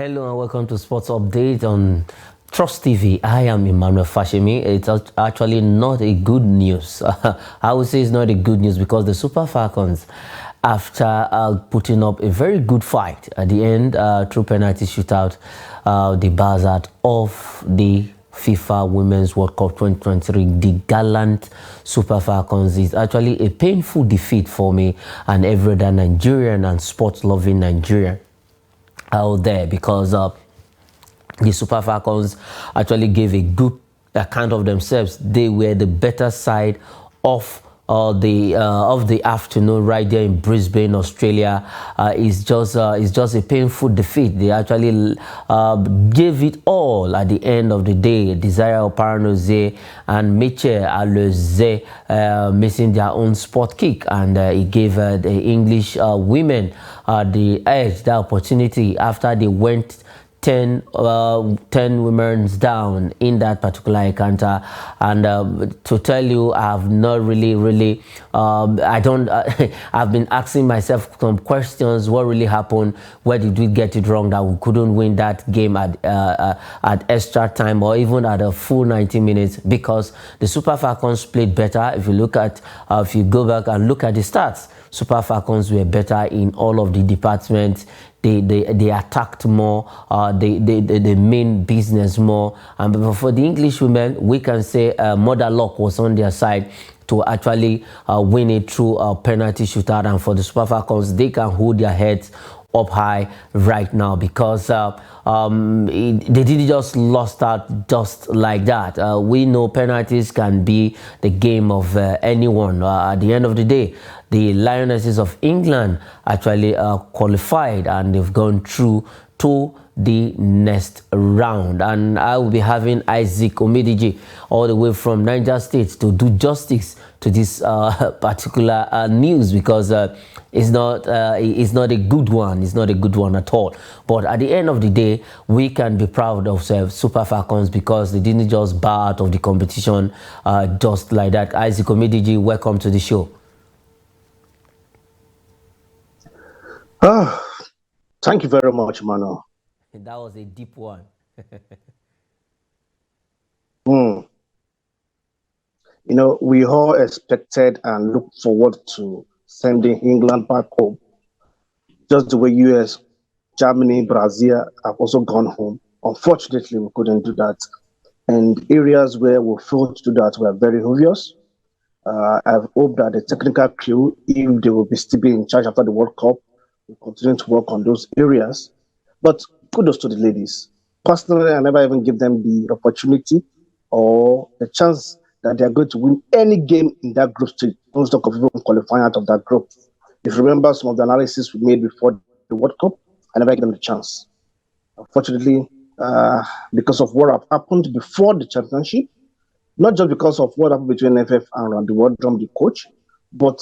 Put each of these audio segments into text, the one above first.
Hello and welcome to Sports Update on Trust TV. I am Emmanuel Fashemi. It's actually not a good news. I would say it's not a good news because the Super Falcons, after putting up a very good fight at the end through penalty shootout, the buzzer of the FIFA Women's World Cup 2023, the Gallant Super Falcons, is actually a painful defeat for me and every other Nigerian and sports-loving Nigerian out there, because the Super Falcons actually gave a good account of themselves. They were the better side of the afternoon right there in Brisbane, Australia. It's just a painful defeat. They actually gave it all at the end of the day. Desire Oparanoze and Miche Aleze missing their own spot kick, and it gave the English women the edge, the opportunity, after they went 10 women's down in that particular encounter. And to tell you, I've not really I've been asking myself some questions. What really happened? Where did we get it wrong that we couldn't win that game at extra time or even at a full 90 minutes? Because the Super Falcons played better. If you look at if you go back and look at the stats, Super Falcons were better in all of the departments. They attacked more, they mean business more. And for the English women, we can say mother luck was on their side to actually win it through a penalty shootout. And for the Super Falcons, they can hold their heads up high right now, because they didn't just lost out just like that. We know penalties can be the game of anyone. At the end of the day, the Lionesses of England actually qualified, and they've gone through to the next round. And I will be having Isaac Omidiji all the way from Niger State to do justice to this particular news, because it's not a good one. It's not a good one at all. But at the end of the day, we can be proud of Super Falcons, because they didn't just bow out of the competition just like that. Isaac Omidiji, welcome to the show. Thank you very much, Mano. That was a deep one. You know, we all expected and looked forward to sending England back home, just the way US, Germany, Brazil have also gone home. Unfortunately, we couldn't do that. And areas where we failed to do that were very obvious. I hope that the technical crew, if they will still be in charge after the World Cup, will continue to work on those areas. But kudos to the ladies. Personally, I never even give them the opportunity or the chance that they are going to win any game in that group stage. Don't talk of even qualifying out of that group. If you remember some of the analysis we made before the World Cup, I never gave them the chance. Unfortunately, because of what happened before the championship, not just because of what happened between FF and the World Drum, the coach, but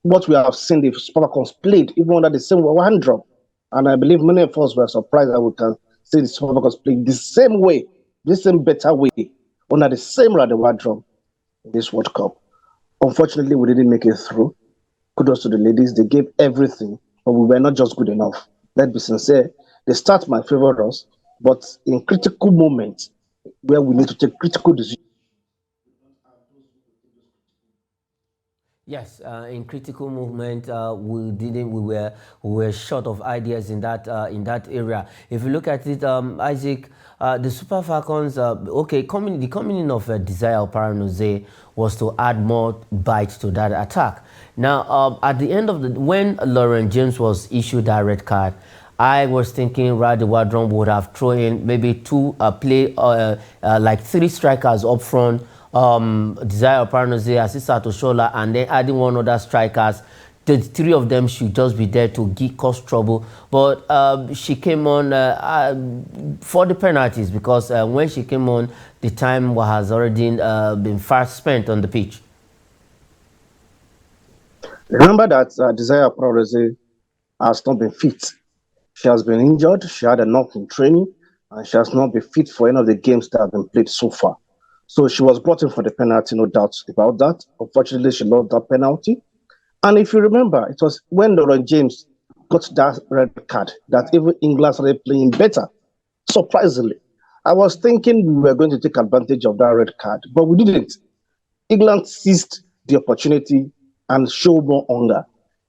what we have seen the Falcons played, even under the same one drop. And I believe many of us were surprised that we can see the Falcons playing the same way, the same better way, under the same one drum in this World Cup. Unfortunately, we didn't make it through. Kudos to the ladies. They gave everything, but we were not just good enough. Let's be sincere. The start might favor us, but in critical moments where we need to take critical decisions. Yes, in critical movement, we were short of ideas in that area. If you look at it, Isaac, the Super Falcons, the coming in of Desire Oparanoze was to add more bite to that attack. Now, at the end of when Lauren James was issued that red card, I was thinking Radi Wadron would have thrown in maybe like three strikers up front. Desire Oparanoze, Asisa Toshola, and then adding one other strikers. The three of them should just be there to cause trouble. But she came on for the penalties, because when she came on, the time has already been fast spent on the pitch. Remember that Desire Oparanoze has not been fit. She has been injured. She had a knock in training, and she has not been fit for any of the games that have been played so far. So she was brought in for the penalty, no doubt about that. Unfortunately, she lost that penalty. And if you remember, it was when Lauren James got that red card that even England started playing better. surprisingly. I was thinking we were going to take advantage of that red card, but we didn't. England seized the opportunity and showed more hunger.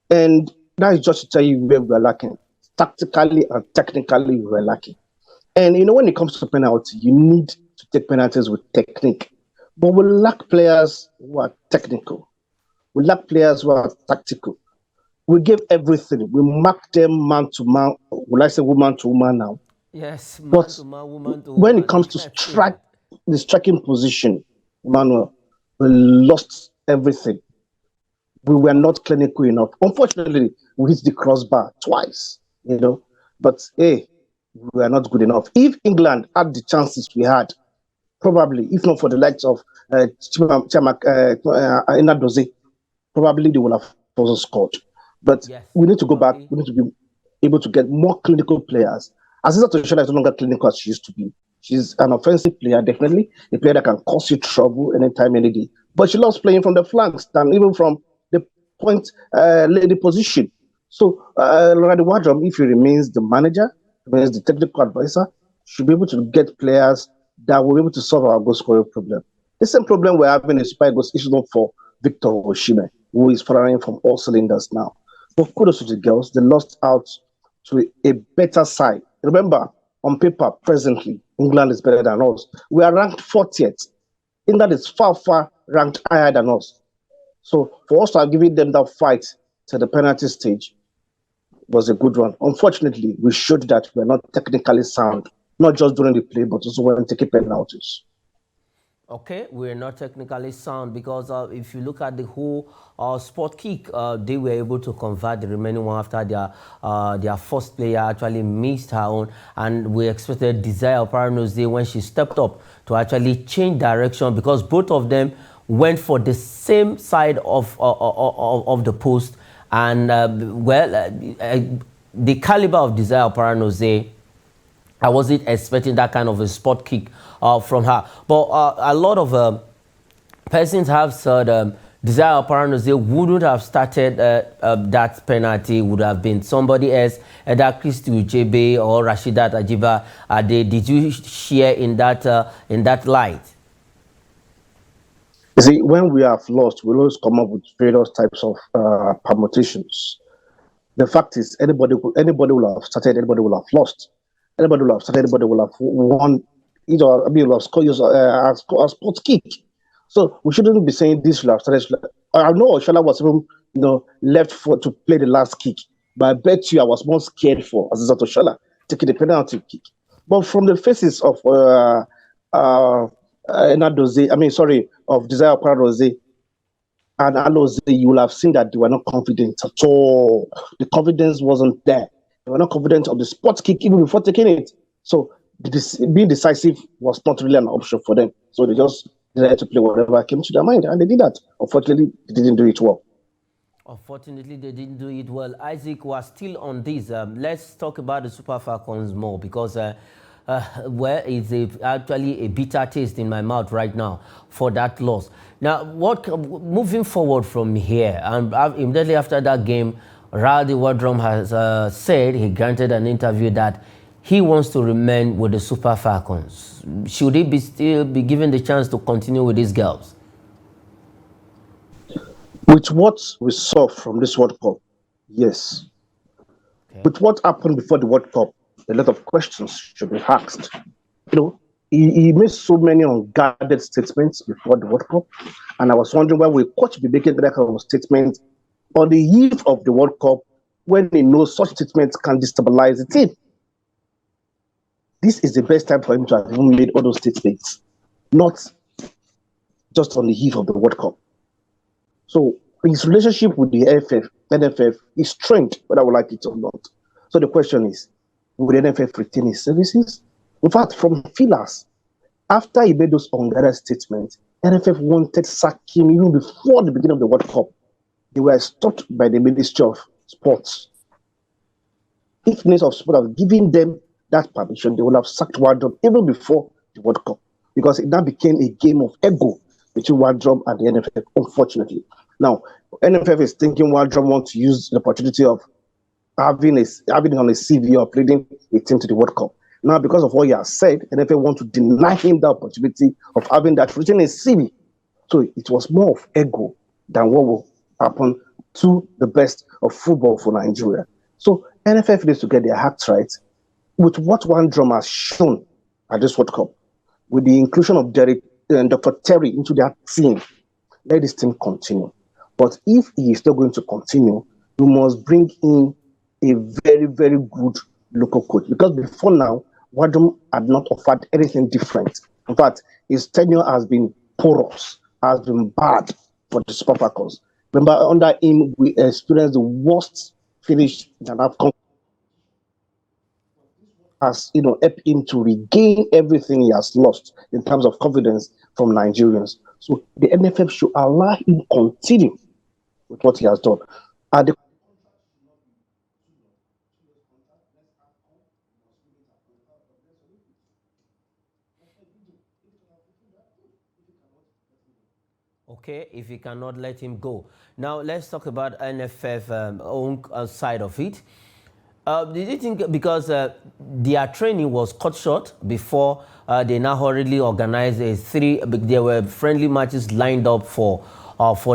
And that is just to tell you where we were lacking. Tactically and technically, we were lacking. And when it comes to penalty, you need to take penalties with technique. But we lack players who are technical. We lack players who are tactical. We gave everything. We marked them man to man. Will I say woman to woman now? Yes, man But to man, woman to when it woman. comes to I say that. the striking position, Emmanuel, we lost everything. We were not clinical enough. Unfortunately, we hit the crossbar twice. But hey, we were not good enough. If England had the chances we had, probably, if not for the likes of Inadoze, probably they would have also scored. But Yes, we need to go back. probably. We need to be able to get more clinical players. Aziza Toshola is no longer clinical as she used to be. She's an offensive player, definitely a player that can cause you trouble anytime, any day. But she loves playing from the flanks and even from the point, lady position. So, Loretta Wardrum, if he remains the manager, remains the technical advisor, should be able to get players that will be able to solve our goal scoring problem. The same problem we're having is Super Eagles is not for Victor Osimhen, who is firing from all cylinders now. But kudos to the girls, they lost out to a better side. Remember, on paper, presently, England is better than us. We are ranked 40th. England is far, far ranked higher than us. So for us to have given them that fight to the penalty stage was a good one. Unfortunately, we showed that we're not technically sound, not just during the play, but also when taking penalties. Okay, we're not technically sound because if you look at the whole sport kick, they were able to convert the remaining one after their first player actually missed her own, and we expected Desire Paranoze when she stepped up to actually change direction because both of them went for the same side of the post, and the caliber of Desire Paranoze, I wasn't expecting that kind of a spot kick from her. But a lot of persons have said Desire Paranoze wouldn't have started that penalty, would have been somebody else, either Christy Uchebe or Rashidat Ajiba Ade. Did you share in that light? You see, when we have lost, we always come up with various types of permutations. The fact is, anybody will have started, anybody will have lost. Anybody will have started, anybody will have won. Will have scored a sports kick. So we shouldn't be saying this will have started. I know Oshala was even left for to play the last kick, but I bet you I was more scared for Azizat Oshala taking the penalty kick. But from the faces of Nadoze, of Desire Paradoze and Aloze, you will have seen that they were not confident at all. The confidence wasn't there. They were not confident of the spot kick even before taking it. So being decisive was not really an option for them. So they just decided to play whatever came to their mind, and they did that. Unfortunately, they didn't do it well. Unfortunately, they didn't do it well. Isaac was still on this. Let's talk about the Super Falcons more because, it's actually a bitter taste in my mouth right now for that loss. Now, moving forward from here, and immediately after that game, Raldi Wardrum has said, he granted an interview that he wants to remain with the Super Falcons. Should he still be given the chance to continue with these girls? With what we saw from this World Cup, yes. Okay. With what happened before the World Cup, a lot of questions should be asked. He made so many unguarded statements before the World Cup, and I was wondering why we coach be making that kind of statement on the eve of the World Cup when he knows such statements can destabilize the team. This is the best time for him to have even made all those statements, not just on the eve of the World Cup. So his relationship with the NFF is strained, whether I would like it or not. So the question is, will the NFF retain his services? In fact, from feelers, after he made those unguarded statements, NFF wanted to sack him even before the beginning of the World Cup. They were stopped by the Ministry of Sports. If the Ministry of Sport had given them that permission, they would have sacked Wardrum even before the World Cup, because it now became a game of ego between Wardrum and the NFF, unfortunately. Now, NFF is thinking Wardrum wants to use the opportunity of having on a CV of leading a team to the World Cup. Now, because of what he has said, NFL want to deny him the opportunity of having that written in CV. So it was more of ego than what will happen to the best of football for Nigeria. So NFF needs to get their act right with what one drum has shown at this World Cup, with the inclusion of Derek and Dr. Terry into their team. Let this team continue. But if he is still going to continue, you must bring in a very, very good local coach. Because before now, Wadum had not offered anything different. In fact, his tenure has been porous, has been bad for the Super Falcons. Remember, under him, we experienced the worst finish that have come, has helped him to regain everything he has lost in terms of confidence from Nigerians. So the NFF should allow him continue with what he has done. And the Okay, if you cannot let him go. Now let's talk about NFF own side of it. Did you think because their training was cut short before they now hurriedly organized there were friendly matches lined up for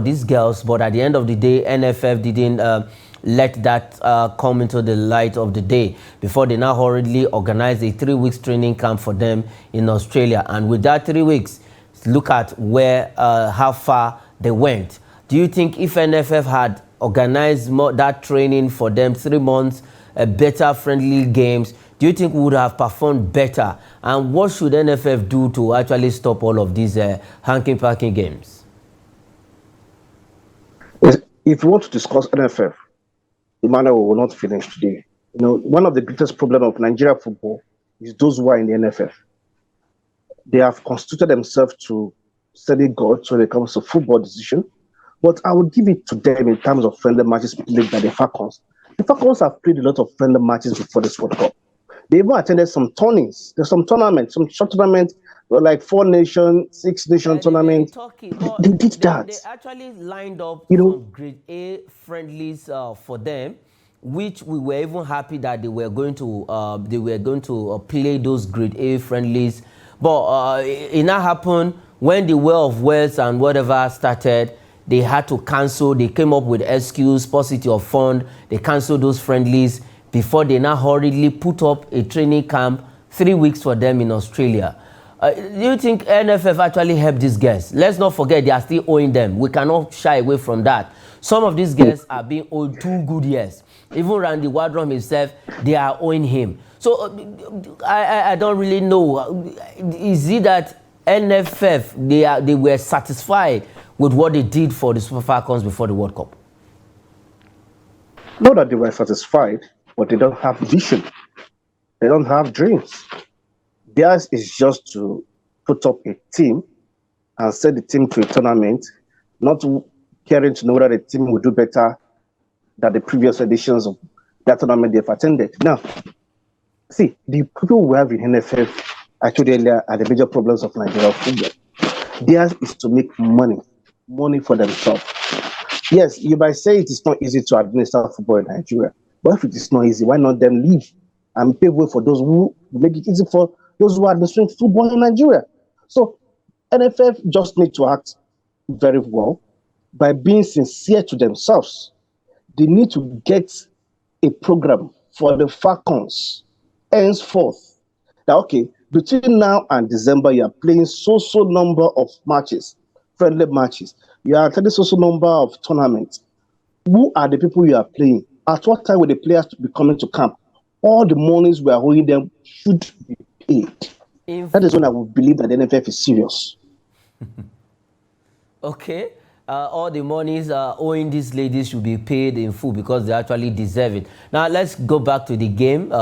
these girls, but at the end of the day, NFF didn't let that come into the light of the day before they now hurriedly organized a 3 weeks training camp for them in Australia. And with that 3 weeks, look at where how far they went. Do you think if NFF had organized that training for them 3 months, better friendly games, do you think we would have performed better? And what should NFF do to actually stop all of these hanky-panky games? If you want to discuss NFF, Mano will not finish today. One of the biggest problems of Nigeria football is those who are in the NFF. They have constituted themselves to study gods when it comes to football decision. But I would give it to them in terms of friendly matches played by the Falcons. The Falcons have played a lot of friendly matches before this World Cup. They even attended some tourneys. There's some tournaments, some short tournaments, like 4-nation, 6-nation tournaments. They did that. They actually lined up some grade A friendlies for them, which we were even happy that they were going to play those grade A friendlies. But it now happened when the War of Wales and whatever started. They had to cancel. They came up with excuse, paucity of fund. They canceled those friendlies before they now hurriedly put up a training camp 3 weeks for them in Australia. Do you think NFF actually helped these guys? Let's not forget they are still owing them. We cannot shy away from that. Some of these guys are being owed 2 good years. Even Randy Wardrum himself, they are owing him. So I don't really know. Is it that NFF, they were satisfied with what they did for the Super Falcons before the World Cup? Not that they were satisfied, but they don't have vision. They don't have dreams. Theirs is just to put up a team and send the team to a tournament, not caring to know that the team will do better than the previous editions of that tournament they've attended. Now, see, the people we have in NFF, I told you earlier, are the major problems of Nigeria football. Theirs is to make money for themselves. Yes, you might say it is not easy to administer football in Nigeria, but if it is not easy, why not them leave and pave way for those who make it easy for those who are administering football in Nigeria? So NFF just need to act very well by being sincere to themselves. They need to get a program for the Falcons henceforth. Now, okay, between now and December, you are playing so number of matches, friendly matches. You are attending so number of tournaments. Who are the people you are playing? At what time will the players be coming to camp? All the monies we are owing them should be paid. That is when I would believe that the NFF is serious. Okay. All the monies owing these ladies should be paid in full because they actually deserve it. Now, let's go back to the game.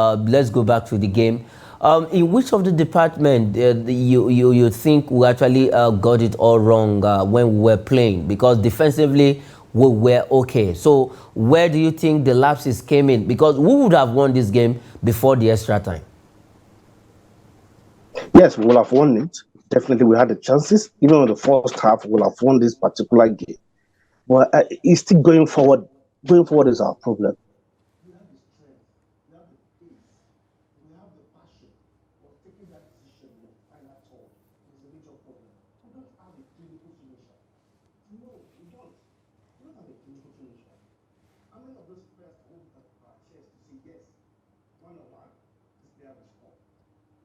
In which of the department you think we actually got it all wrong when we were playing? Because defensively, we were okay. So where do you think the lapses came in? Because we would have won this game before the extra time. Yes, we will have won it. Definitely, we had the chances. Even in the first half, we'll have won this particular game. But it's still going forward. Going forward is our problem. clinical finisher. No, we don't. We don't have a clinical finisher. How many of those players can we look at our chest to say, yes, one on one, this player will score?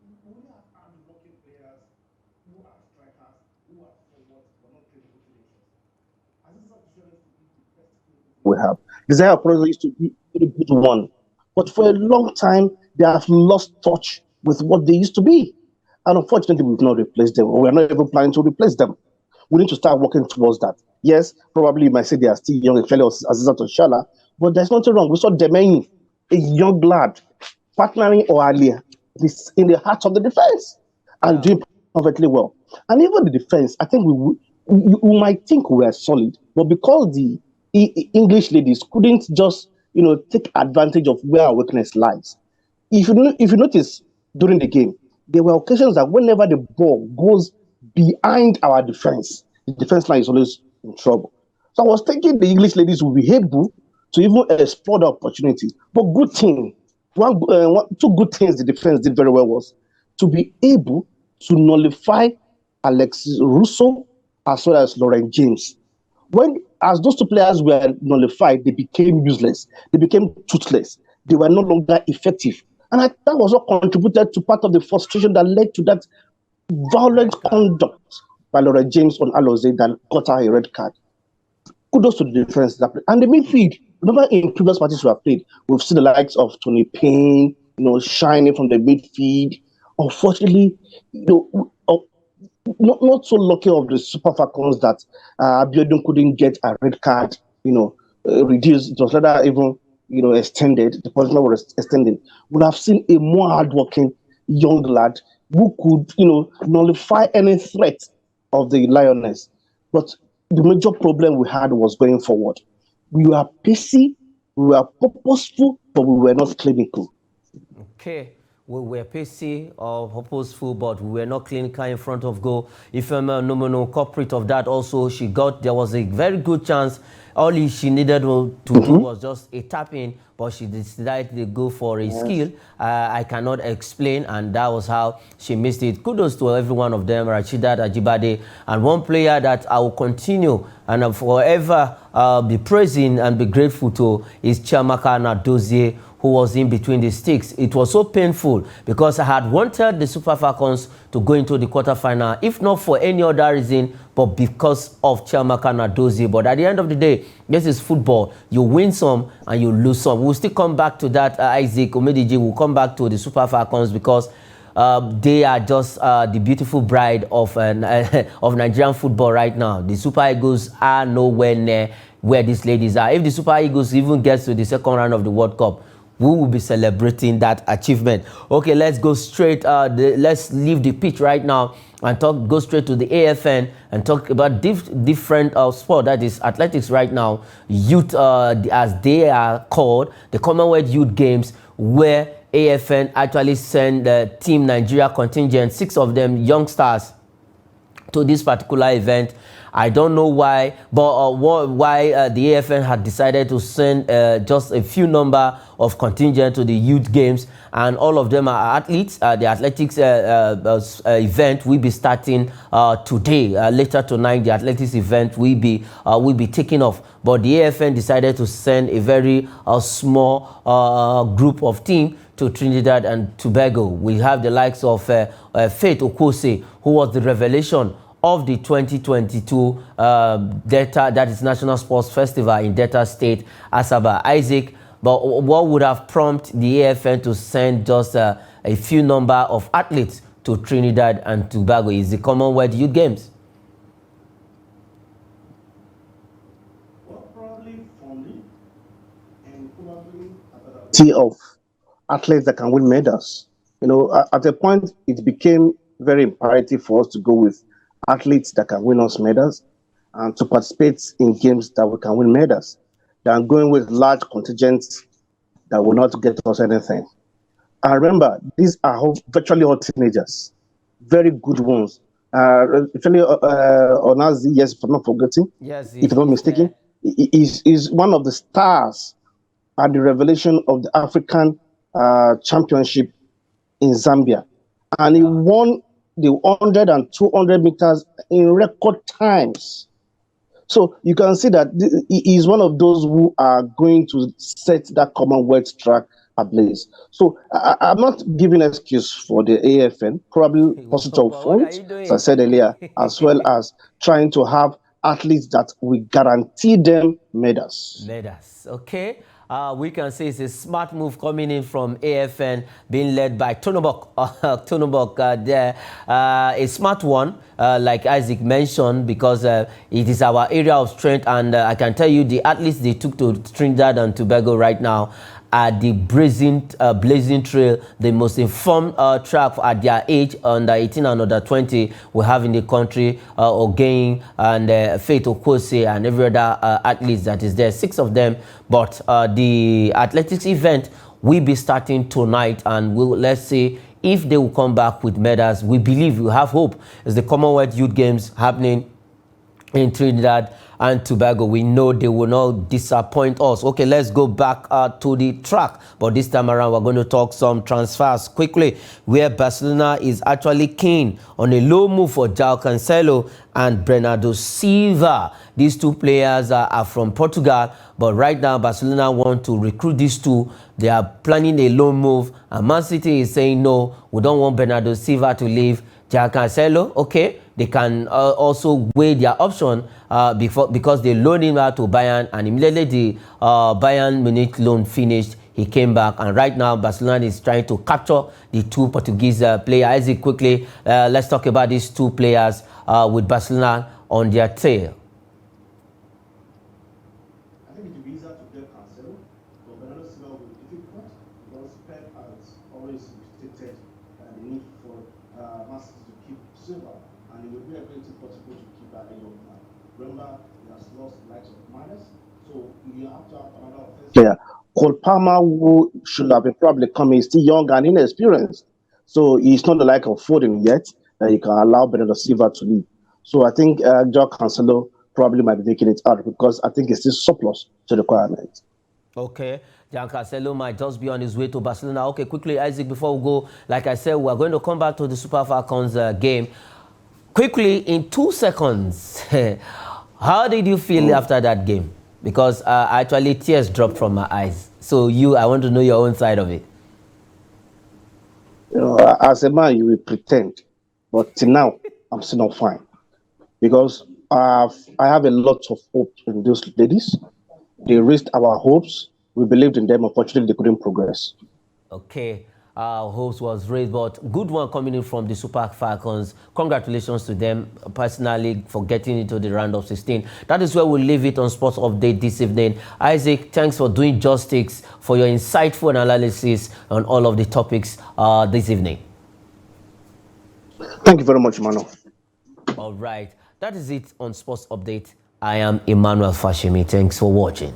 We only have hard-working players who are strikers, who are forwards, but not clinical finishers. As this is to be the best clinical we have. Desire Pro used to be a very good one, but for a long time they have lost touch with what they used to be, and unfortunately we've not replaced them. We are not even planning to replace them. We need to start working towards that. Yes, probably you might say they are still young, especially Azizat Oshala, but there's nothing wrong. We saw Demeni, a young lad, partnering Oalia this in the heart of the defense and Yeah. doing perfectly well. And even the defense, I think we might think we are solid, but because the English ladies couldn't just take advantage of where our weakness lies. If you notice during the game, there were occasions that whenever the ball goes behind our defense, the defense line is always in trouble. So I was thinking the English ladies will be able to even explore the opportunity. But good thing, two good things the defense did very well was to be able to nullify Alexis Russo as well as Lauren James. When as those two players were nullified, they became useless. They became toothless. They were no longer effective. And that was what contributed to part of the frustration that led to that violent Red card. conduct by Laura James on Aloze that got her a red card. Kudos to the defense that played. And the midfield, remember in previous matches we have played, we've seen the likes of Tony Payne, shining from the midfield. Unfortunately, not so lucky of the Super Falcons that Abiodun couldn't get a red card, reduced. It was rather even, extended. The punishment was extended. Would have seen a more hardworking young lad who could, nullify any threat of the Lioness. But the major problem we had was going forward. We were pacey, we were purposeful, but we were not clinical. Okay. We were pacey or purposeful, but we were not clinical in front of goal. If no culprit of that also, there was a very good chance. All she needed to do was just a tap in, but she decided to go for a skill. I cannot explain, and that was how she missed it. Kudos to every one of them, Rashidat Ajibade, and one player that I will continue and forever be praising and be grateful to is Chiamaka Nadozie, who was in between the sticks. It was so painful because I had wanted the Super Falcons to go into the quarterfinal, if not for any other reason, but because of Chiamaka Nadozie. But at the end of the day, this is football. You win some and you lose some. We'll still come back to that, Isaac Omediji. We'll come back to the Super Falcons because they are just the beautiful bride of Nigerian football right now. The Super Eagles are nowhere near where these ladies are. If the Super Eagles even gets to the second round of the World Cup, we will be celebrating that achievement. Okay, let's go straight. Let's leave the pitch right now and go straight to the AFN and talk about different sport, that is athletics right now. Youth, as they are called, the Commonwealth Youth Games, where AFN actually send the Team Nigeria contingent, 6 of them youngsters, to this particular event. I don't know why, but why the AFN had decided to send just a few number of contingent to the youth games, and all of them are athletes. The athletics event will be starting today. Later tonight, the athletics event will be taking off. But the AFN decided to send a very small group of team to Trinidad and Tobago. We have the likes of Faith Okose, who was the revelation of the 2022 Delta, that is National Sports Festival in Delta State, Asaba. Isaac, but what would have prompted the AFN to send just a few number of athletes to Trinidad and Tobago? Is the Commonwealth Youth Games? Well, probably funding and probably availability of athletes that can win medals. At a point, it became very imperative for us to go with athletes that can win us medals and to participate in games that we can win medals than going with large contingents that will not get us anything. And remember, these are virtually all teenagers, very good ones. Actually, Onazi, yes, if I'm not forgetting, Yes, if I'm not mistaken, is one of the stars at the revelation of the African Championship in Zambia. And he won the 100 and 200 meters in record times. So you can see that he is one of those who are going to set that Commonwealth track ablaze. So I'm not giving excuse for the AFN, probably But possible what are fault, you as I doing? said earlier, as well as trying to have athletes that we guarantee them medals. Medals, okay. We can say it's a smart move coming in from AFN, being led by Tonobok. Tonobok there, a smart one, like Isaac mentioned, because it is our area of strength, and I can tell you the athletes they took to Trinidad and Tobago right now are the blazing trail, the most informed track at their age, under 18 and under 20 we have in the country, Ogain and Faith Okose and every other athletes that is there, 6 of them. But the athletics event will be starting tonight, and let's see if they will come back with medals. We believe, we have hope. It's the Commonwealth Youth Games happening in Trinidad and Tobago. We know they will not disappoint us. Okay, let's go back to the track, but this time around we're going to talk some transfers quickly, where Barcelona is actually keen on a low move for João Cancelo and Bernardo Silva. These 2 players are from Portugal, but right now Barcelona want to recruit these 2. They are planning a loan move, and Man City is saying no, we don't want Bernardo Silva to leave. João Cancelo, okay, they can also weigh their option because they loaned him out to Bayern, and immediately the Bayern Munich loan finished, he came back, and right now Barcelona is trying to capture the 2 Portuguese players. Isaac, quickly, let's talk about these 2 players with Barcelona on their tail. I think it will be easier to get Cancelo, but Bernardo Silva will be difficult because Pep has always stated the need for Man City to keep Silva, and it will be a very impossible to keep that young man. Remember, he has lost the likes of Minus, so you have to have another offensive player. Cole Palmer, who should have been probably coming, is still young and inexperienced, so he's not the like of Foden yet that you can allow Bernardo Silva to leave. So I think João Cancelo probably might be taking it out because I think it's still surplus to the requirement. Okay, João Cancelo might just be on his way to Barcelona. Okay, quickly, Isaac, before we go, like I said, we're going to come back to the Super Falcons game. Quickly, in 2 seconds, how did you feel after that game? Because actually tears dropped from my eyes. So I want to know your own side of it. You know, as a man, you will pretend, but till now, I'm still not fine because I have a lot of hope in those ladies. They raised our hopes. We believed in them. Unfortunately, they couldn't progress. Okay. Hopes was raised, but good one coming in from the Super Falcons. Congratulations to them personally for getting into the round of 16. That is where we'll leave it on Sports Update this evening. Isaac, thanks for doing justice, for your insightful analysis on all of the topics this evening. Thank you very much, Mano. All right. That is it on Sports Update. I am Emmanuel Fashimi. Thanks for watching.